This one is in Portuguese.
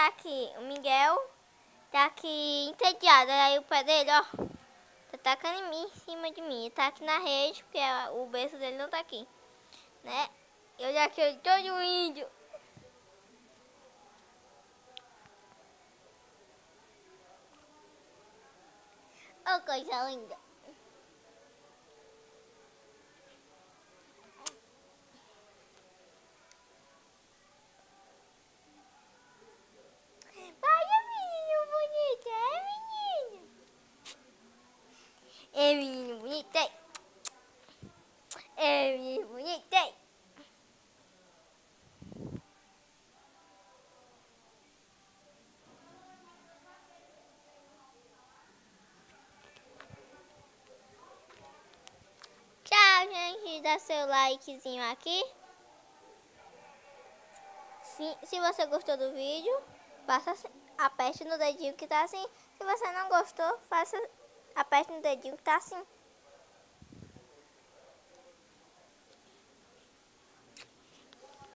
tá aqui, o Miguel tá aqui entediado. Aí o pé dele, ó, tá tacando em mim, em cima de mim. Ele tá aqui na rede, porque o berço dele não tá aqui, né? Eu já quero todo índio. Ô, coisa linda. Olha, menino bonito, menino? Menino bonito, menino bonito, Tchau, gente. Dá seu likezinho aqui. Se você gostou do vídeo, aperte no dedinho que tá assim. Se você não gostou, aperte no dedinho que tá assim.